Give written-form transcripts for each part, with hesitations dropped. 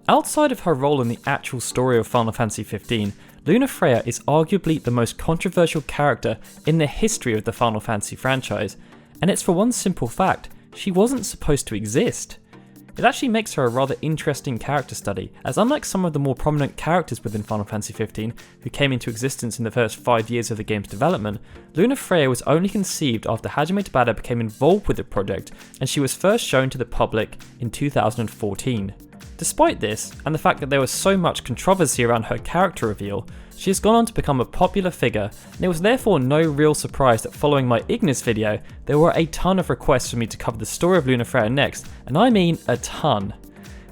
Outside of her role in the actual story of Final Fantasy XV, Lunafreya is arguably the most controversial character in the history of the Final Fantasy franchise, and it's for one simple fact: she wasn't supposed to exist. It actually makes her a rather interesting character study, as unlike some of the more prominent characters within Final Fantasy XV who came into existence in the first 5 years of the game's development, Lunafreya was only conceived after Hajime Tabata became involved with the project, and she was first shown to the public in 2014. Despite this, and the fact that there was so much controversy around her character reveal, she has gone on to become a popular figure, and it was therefore no real surprise that following my Ignis video, there were a ton of requests for me to cover the story of Lunafreya next, and I mean a ton.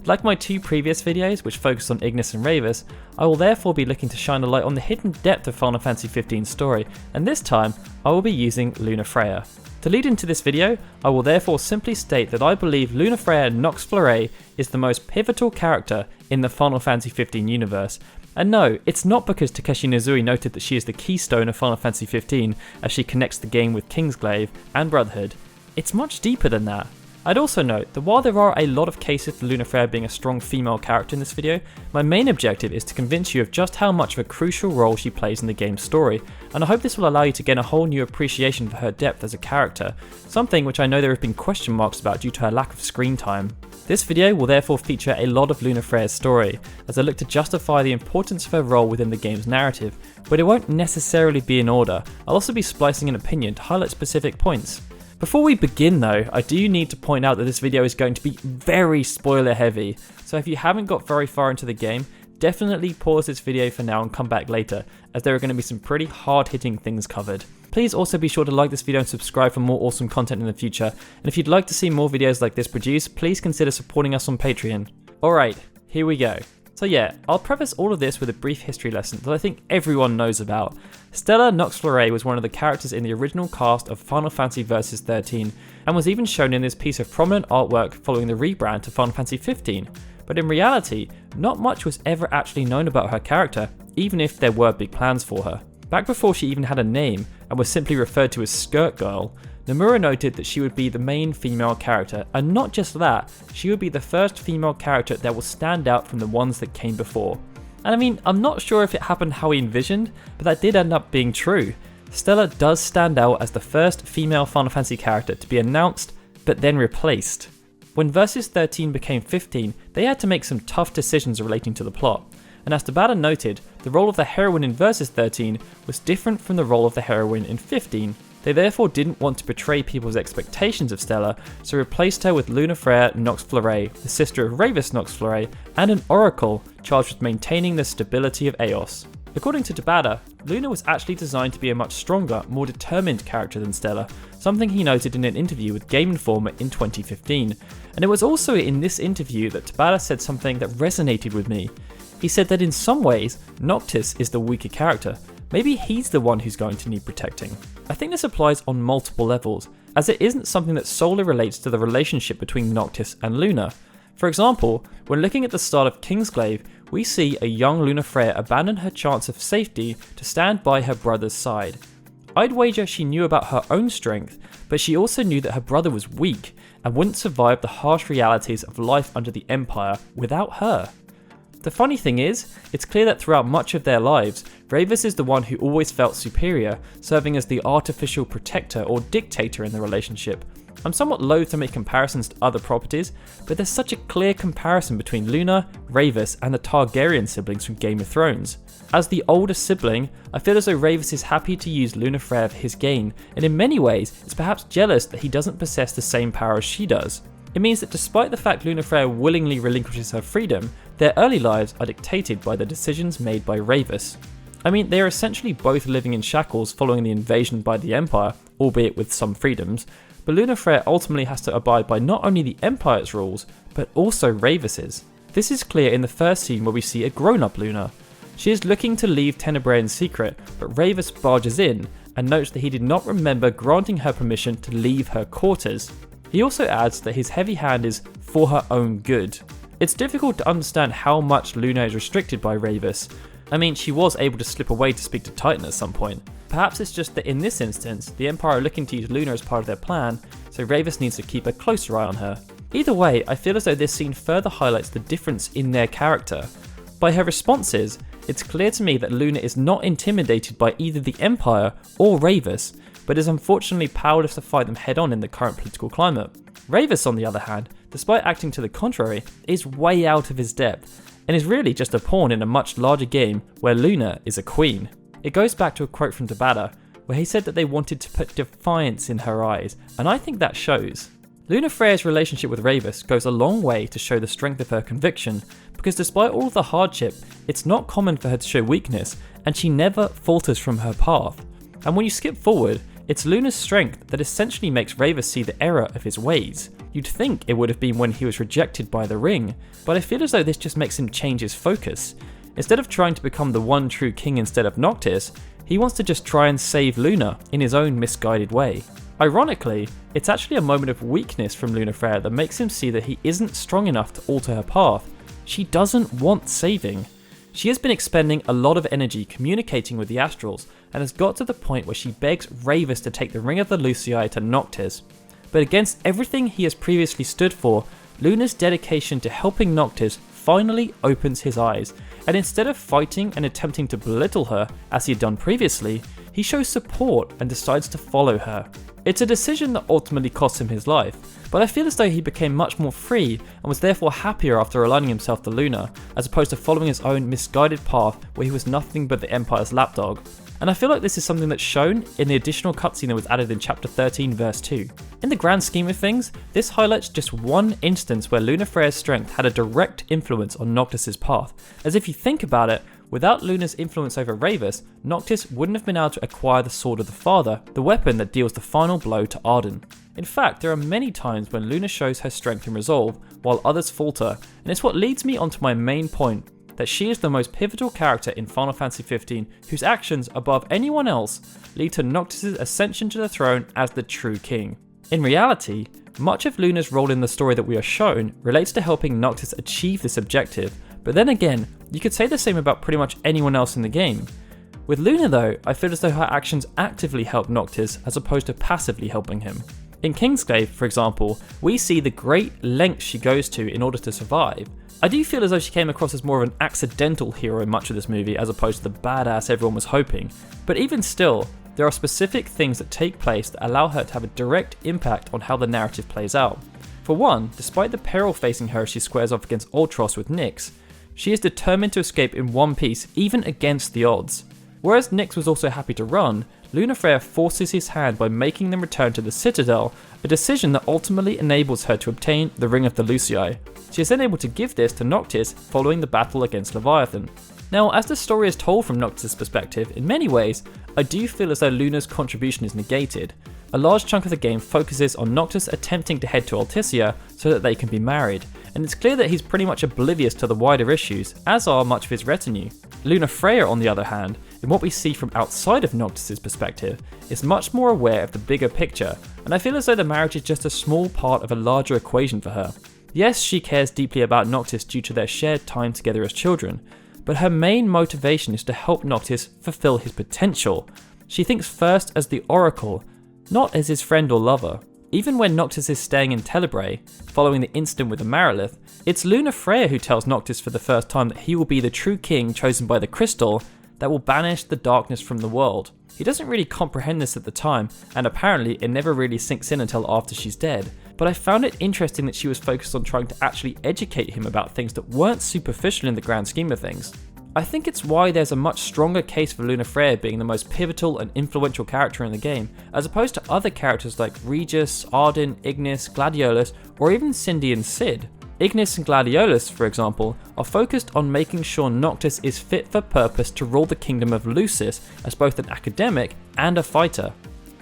Like my 2 previous videos, which focused on Ignis and Ravus, I will therefore be looking to shine a light on the hidden depth of Final Fantasy XV's story, and this time, I will be using Lunafreya. To lead into this video, I will therefore simply state that I believe Lunafreya Nox Fleuret is the most pivotal character in the Final Fantasy XV universe. And no, it's not because Takeshi Nozui noted that she is the keystone of Final Fantasy XV as she connects the game with Kingsglaive and Brotherhood. It's much deeper than that. I'd also note that while there are a lot of cases for Lunafreya being a strong female character in this video, my main objective is to convince you of just how much of a crucial role she plays in the game's story, and I hope this will allow you to gain a whole new appreciation for her depth as a character, something which I know there have been question marks about due to her lack of screen time. This video will therefore feature a lot of Lunafreya's story, as I look to justify the importance of her role within the game's narrative, but it won't necessarily be in order. I'll also be splicing an opinion to highlight specific points. Before we begin though, I do need to point out that this video is going to be very spoiler heavy, so if you haven't got very far into the game, definitely pause this video for now and come back later, as there are going to be some pretty hard hitting things covered. Please also be sure to like this video and subscribe for more awesome content in the future, and if you'd like to see more videos like this produced, please consider supporting us on Patreon. Alright, here we go. So yeah, I'll preface all of this with a brief history lesson that I think everyone knows about. Stella Nox Fleuret was one of the characters in the original cast of Final Fantasy Versus 13, and was even shown in this piece of prominent artwork following the rebrand to Final Fantasy 15. But in reality, not much was ever actually known about her character, even if there were big plans for her. Back before she even had a name, and was simply referred to as Skirt Girl, Nomura noted that she would be the main female character, and not just that, she would be the first female character that will stand out from the ones that came before. And I mean, I'm not sure if it happened how he envisioned, but that did end up being true. Stella does stand out as the first female Final Fantasy character to be announced, but then replaced. When Versus 13 became 15, they had to make some tough decisions relating to the plot, and as Tabata noted, the role of the heroine in Versus 13 was different from the role of the heroine in 15. They therefore didn't want to betray people's expectations of Stella, so replaced her with Lunafreya Nox Fleuret, the sister of Ravus Nox Fleuret, and an oracle charged with maintaining the stability of Eos. According to Tabata, Luna was actually designed to be a much stronger, more determined character than Stella, something he noted in an interview with Game Informer in 2015. And it was also in this interview that Tabata said something that resonated with me. He said that in some ways, Noctis is the weaker character. Maybe he's the one who's going to need protecting. I think this applies on multiple levels, as it isn't something that solely relates to the relationship between Noctis and Luna. For example, when looking at the start of Kingsglaive, we see a young Lunafreya abandon her chance of safety to stand by her brother's side. I'd wager she knew about her own strength, but she also knew that her brother was weak and wouldn't survive the harsh realities of life under the Empire without her. The funny thing is, it's clear that throughout much of their lives, Ravus is the one who always felt superior, serving as the artificial protector or dictator in the relationship. I'm somewhat loath to make comparisons to other properties, but there's such a clear comparison between Luna, Ravus, and the Targaryen siblings from Game of Thrones. As the older sibling, I feel as though Ravus is happy to use Lunafreya for his gain, and in many ways is perhaps jealous that he doesn't possess the same power as she does. It means that despite the fact Lunafreya willingly relinquishes her freedom, their early lives are dictated by the decisions made by Ravus. I mean, they are essentially both living in shackles following the invasion by the Empire, albeit with some freedoms, but Lunafreya ultimately has to abide by not only the Empire's rules, but also Ravus's. This is clear in the first scene where we see a grown-up Luna. She is looking to leave Tenebrae in secret, but Ravus barges in and notes that he did not remember granting her permission to leave her quarters. He also adds that his heavy hand is for her own good. It's difficult to understand how much Luna is restricted by Ravus. I mean, she was able to slip away to speak to Titan at some point. Perhaps it's just that in this instance, the Empire are looking to use Luna as part of their plan, so Ravus needs to keep a closer eye on her. Either way, I feel as though this scene further highlights the difference in their character. By her responses, it's clear to me that Luna is not intimidated by either the Empire or Ravus, but is unfortunately powerless to fight them head on in the current political climate. Ravus, on the other hand, despite acting to the contrary, is way out of his depth, and is really just a pawn in a much larger game where Luna is a queen. It goes back to a quote from Tabata, where he said that they wanted to put defiance in her eyes, and I think that shows. Luna Freya's relationship with Ravus goes a long way to show the strength of her conviction, because despite all of the hardship, it's not common for her to show weakness, and she never falters from her path. And when you skip forward, it's Luna's strength that essentially makes Ravus see the error of his ways. You'd think it would have been when he was rejected by the ring, but I feel as though this just makes him change his focus. Instead of trying to become the one true king instead of Noctis, he wants to just try and save Luna in his own misguided way. Ironically, it's actually a moment of weakness from Luna Freya that makes him see that he isn't strong enough to alter her path. She doesn't want saving. She has been expending a lot of energy communicating with the Astrals, and has got to the point where she begs Ravus to take the Ring of the Lucii to Noctis. But against everything he has previously stood for, Luna's dedication to helping Noctis finally opens his eyes, and instead of fighting and attempting to belittle her as he had done previously, he shows support and decides to follow her. It's a decision that ultimately cost him his life, but I feel as though he became much more free and was therefore happier after aligning himself to Luna, as opposed to following his own misguided path where he was nothing but the Empire's lapdog. And I feel like this is something that's shown in the additional cutscene that was added in chapter 13 verse 2. In the grand scheme of things, this highlights just one instance where Luna Freya's strength had a direct influence on Noctis' path, as if you think about it, without Luna's influence over Ravus, Noctis wouldn't have been able to acquire the Sword of the Father, the weapon that deals the final blow to Ardyn. In fact, there are many times when Luna shows her strength and resolve, while others falter, and it's what leads me onto my main point, that she is the most pivotal character in Final Fantasy XV whose actions, above anyone else, lead to Noctis' ascension to the throne as the true king. In reality, much of Luna's role in the story that we are shown relates to helping Noctis achieve this objective, but then again, you could say the same about pretty much anyone else in the game. With Luna though, I feel as though her actions actively help Noctis as opposed to passively helping him. In Kingsglaive, for example, we see the great lengths she goes to in order to survive. I do feel as though she came across as more of an accidental hero in much of this movie as opposed to the badass everyone was hoping, but even still, there are specific things that take place that allow her to have a direct impact on how the narrative plays out. For one, despite the peril facing her as she squares off against Ultros with Nyx, she is determined to escape in one piece even against the odds. Whereas Nyx was also happy to run, Luna Freya forces his hand by making them return to the Citadel, a decision that ultimately enables her to obtain the Ring of the Lucii. She is then able to give this to Noctis following the battle against Leviathan. Now, as the story is told from Noctis' perspective, in many ways, I do feel as though Luna's contribution is negated. A large chunk of the game focuses on Noctis attempting to head to Altissia so that they can be married, and it's clear that he's pretty much oblivious to the wider issues, as are much of his retinue. Luna Freya, on the other hand, in what we see from outside of Noctis' perspective, is much more aware of the bigger picture, and I feel as though the marriage is just a small part of a larger equation for her. Yes, she cares deeply about Noctis due to their shared time together as children, but her main motivation is to help Noctis fulfill his potential. She thinks first as the Oracle, not as his friend or lover. Even when Noctis is staying in Tenebrae, following the incident with Amaryllis, it's Luna Freya who tells Noctis for the first time that he will be the true king chosen by the crystal that will banish the darkness from the world. He doesn't really comprehend this at the time, and apparently it never really sinks in until after she's dead, but I found it interesting that she was focused on trying to actually educate him about things that weren't superficial in the grand scheme of things. I think it's why there's a much stronger case for Luna Freya being the most pivotal and influential character in the game, as opposed to other characters like Regis, Ardyn, Ignis, Gladiolus, or even Cindy and Cid. Ignis and Gladiolus, for example, are focused on making sure Noctis is fit for purpose to rule the kingdom of Lucis as both an academic and a fighter.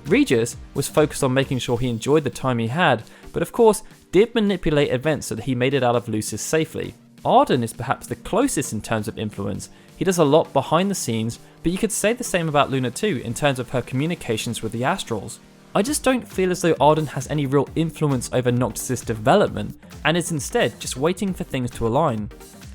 Regis was focused on making sure he enjoyed the time he had, but of course did manipulate events so that he made it out of Lucis safely. Ardyn is perhaps the closest in terms of influence. He does a lot behind the scenes, but you could say the same about Luna too in terms of her communications with the Astrals. I just don't feel as though Ardyn has any real influence over Noctis' development, and is instead just waiting for things to align.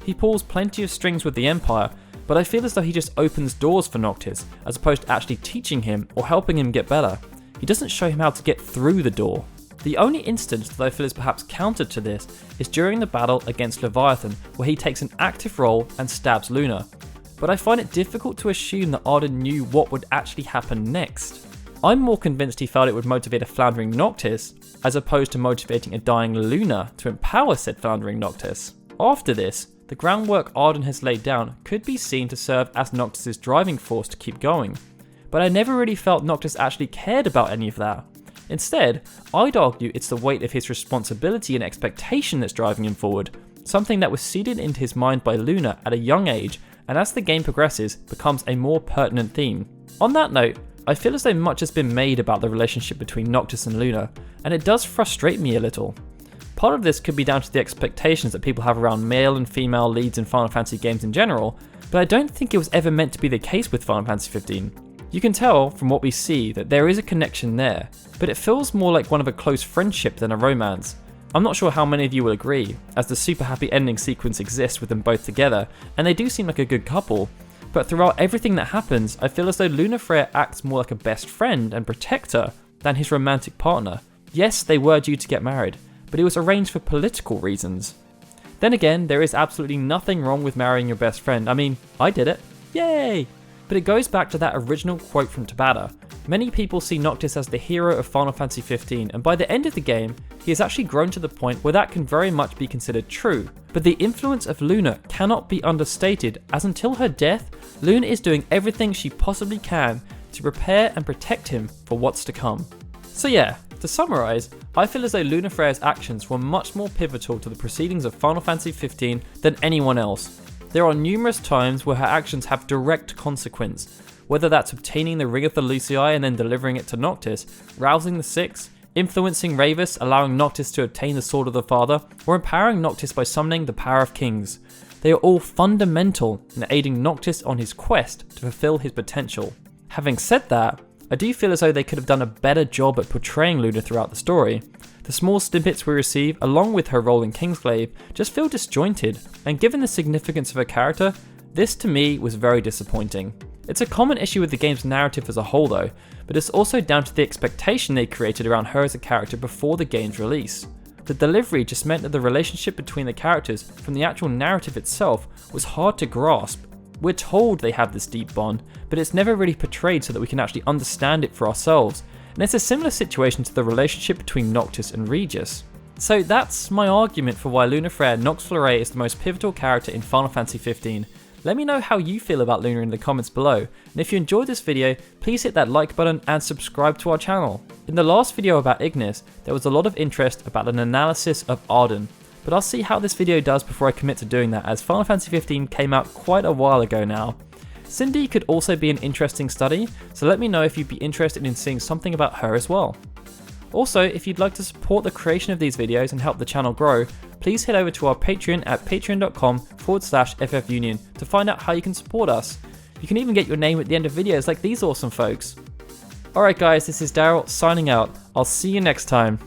He pulls plenty of strings with the Empire, but I feel as though he just opens doors for Noctis, as opposed to actually teaching him or helping him get better. He doesn't show him how to get through the door. The only instance that I feel is perhaps counter to this is during the battle against Leviathan, where he takes an active role and stabs Luna. But I find it difficult to assume that Ardyn knew what would actually happen next. I'm more convinced he felt it would motivate a floundering Noctis, as opposed to motivating a dying Luna to empower said floundering Noctis. After this, the groundwork Ardyn has laid down could be seen to serve as Noctis' driving force to keep going. But I never really felt Noctis actually cared about any of that. Instead, I'd argue it's the weight of his responsibility and expectation that's driving him forward, something that was seeded into his mind by Luna at a young age, and as the game progresses, becomes a more pertinent theme. On that note, I feel as though much has been made about the relationship between Noctis and Luna, and it does frustrate me a little. Part of this could be down to the expectations that people have around male and female leads in Final Fantasy games in general, but I don't think it was ever meant to be the case with Final Fantasy 15. You can tell from what we see that there is a connection there, but it feels more like one of a close friendship than a romance. I'm not sure how many of you will agree, as the super happy ending sequence exists with them both together, and they do seem like a good couple, but throughout everything that happens, I feel as though Lunafreya acts more like a best friend and protector than his romantic partner. Yes, they were due to get married, but it was arranged for political reasons. Then again, there is absolutely nothing wrong with marrying your best friend. I mean, I did it. Yay! But it goes back to that original quote from Tabata. Many people see Noctis as the hero of Final Fantasy 15, and by the end of the game, he has actually grown to the point where that can very much be considered true. But the influence of Luna cannot be understated, as until her death, Luna is doing everything she possibly can to prepare and protect him for what's to come. So yeah, to summarise, I feel as though Lunafreya's actions were much more pivotal to the proceedings of Final Fantasy 15 than anyone else. There are numerous times where her actions have direct consequence, whether that's obtaining the Ring of the Lucii and then delivering it to Noctis, rousing the Six, influencing Ravus, allowing Noctis to obtain the Sword of the Father, or empowering Noctis by summoning the Power of Kings. They are all fundamental in aiding Noctis on his quest to fulfill his potential. Having said that, I do feel as though they could have done a better job at portraying Luna throughout the story. The small snippets we receive, along with her role in Kingsglaive, just feel disjointed, and given the significance of her character, this to me was very disappointing. It's a common issue with the game's narrative as a whole though, but it's also down to the expectation they created around her as a character before the game's release. The delivery just meant that the relationship between the characters from the actual narrative itself was hard to grasp. We're told they have this deep bond, but it's never really portrayed so that we can actually understand it for ourselves. And it's a similar situation to the relationship between Noctis and Regis. So that's my argument for why Lunafreya Nox Fleuret is the most pivotal character in Final Fantasy 15. Let me know how you feel about Luna in the comments below, and if you enjoyed this video, please hit that like button and subscribe to our channel. In the last video about Ignis, there was a lot of interest about an analysis of Ardyn, but I'll see how this video does before I commit to doing that, as Final Fantasy 15 came out quite a while ago now. Cindy could also be an interesting study, so let me know if you'd be interested in seeing something about her as well. Also, if you'd like to support the creation of these videos and help the channel grow, please head over to our Patreon at patreon.com/ffunion to find out how you can support us. You can even get your name at the end of videos like these awesome folks. Alright guys, this is Daryl signing out. I'll see you next time.